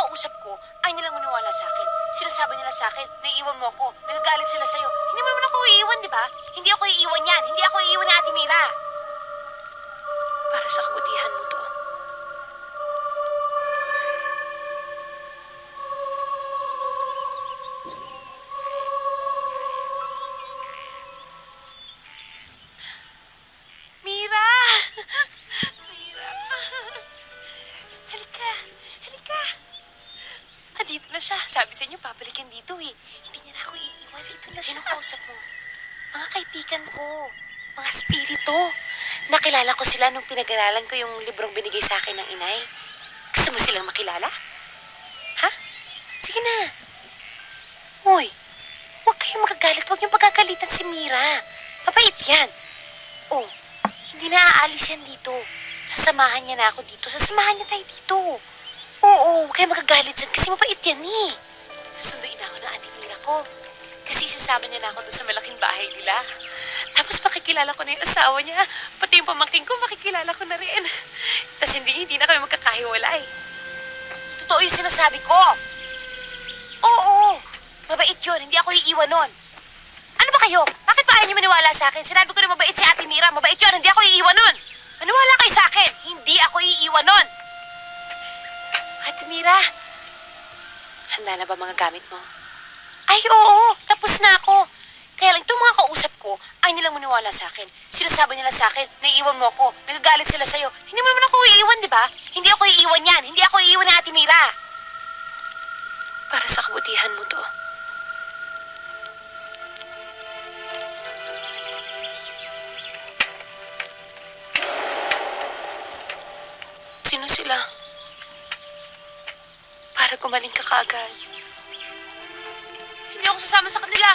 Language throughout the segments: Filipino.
kausap ko, ay nilang maniwala sa akin. Sinasabi nila sa akin, naiiwan mo ako, nagagalit sila sa'yo. Hindi mo naman ako iiwan, di ba? Hindi ako iiwan yan. Hindi ako iiwan ni Ate Mira. Para sa kabutihan mo to. Mira! Mira! Halika! Halika! Dito na siya. Sabi sa inyo, babalikan dito eh. Hindi niya na ako iiwan. Dito na siya. Sino kausap mo? Mga kaibigan ko. Mga spirito. Nakilala ko sila nung pinag-aralan ko yung librong binigay sa akin ng inay. Gusto mo silang makilala? Ha? Sige na. Hoy, huwag kayong magagalit. Huwag niyong pagkagalitan si Mira. Mabait yan. Oh, hindi na aalis yan dito. Sasamahan niya na ako dito. Sasamahan niya tayo dito. Oo, huwag kayong magagalit dyan kasi mabait yan eh. Susunduin ako ng Ate Mira ko. Kasi sasama niya na ako doon sa malaking bahay nila. Tapos makikilala ko na yung asawa niya. Pati yung pamangkin ko, makikilala ko na rin. Tapos hindi na kami magkakahiwalay. Totoo yung sinasabi ko. Oo, mabait yun. Hindi ako iiwan nun. Ano ba kayo? Bakit ba ayaw niyo maniwala sa akin? Sinabi ko na mabait si Ate Mira. Mabait yun. Hindi ako iiwan nun. Maniwala kayo sa akin. Hindi ako iiwan nun. Ate Mira, handa na ba mga gamit mo? Ay, oo. Tapos na ako. Kaya lang, itong mga kausap ko, ay nilang maniwala sa akin. Sinasabi nila sa akin, naiiwan mo ako, nagagalit sila sa'yo. Hindi mo naman ako iiwan, di ba? Hindi ako iiwan yan. Hindi ako iiwan ni Ate Mira. Para sa kabutihan mo to. Sino sila? Para gumaling ka kaagad. Hindi ako sasama sa kanila.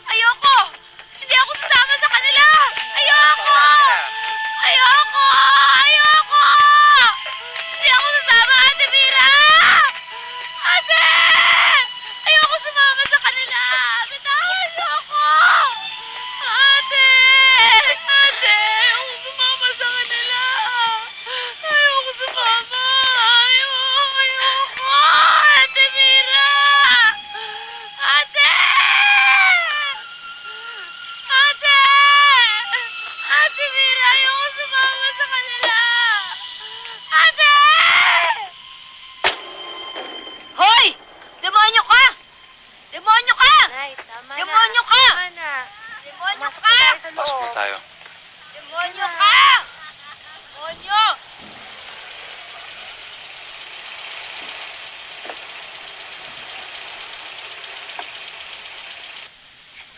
Ayoko! Hindi ako sasama sa kanila! Ayoko! Ayoko! Ayoko! Hindi ako sasama, Ate Mira! Ate! Ayoko sumama sa kanila! Bitawan niyo ako! Ate! Ate! Ayoko sumama sa kanila! Ayoko sumama! Ayoko! Ate Mira! Ate! Ate! Ate Mira, ayoko sumama sa kanila! Ate! Hoy! Demonyo ka! Demonyo ka! Nay, tama na. Demonyo ka! Tama na. Demonyo Pumasok ka! na tayo sa loob. Pasok na tayo. Demonyo ka! Demonyo!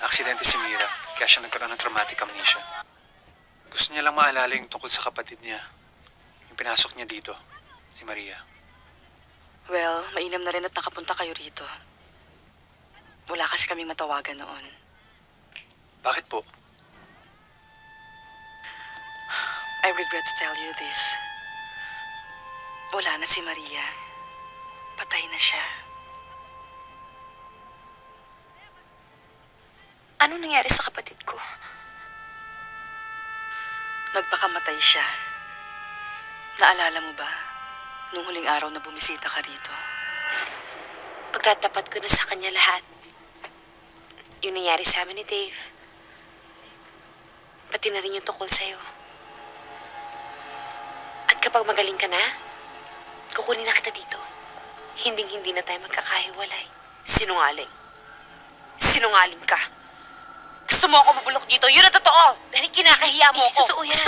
Aksidente si Mira, kaya siya nagkaroon ng traumatic amnesia. Gusto niya lang maalala yung tungkol sa kapatid niya. Yung pinasok niya dito, si Maria. Well, mainam na rin at nakapunta kayo rito. Wala kasi kaming matawagan noon. Bakit po? I regret to tell you this. Wala na si Maria. Patay na siya. Ano nangyari sa kapatid ko? Nagpakamatay siya. Naalala mo ba, nung huling araw na bumisita ka rito? Pagtatapat ko na sa kanya lahat. Yung nangyari sa amin ni Dave. Pati na rin yung tungkol sa'yo. At kapag magaling ka na, kukunin na kita dito. Hinding-hindi na tayo magkakahiwalay. Sinungaling. Sinungaling ka. Gusto mo ako mabulok dito? Yun ang totoo! Dahil kinakahiya mo ako. Totoo yan.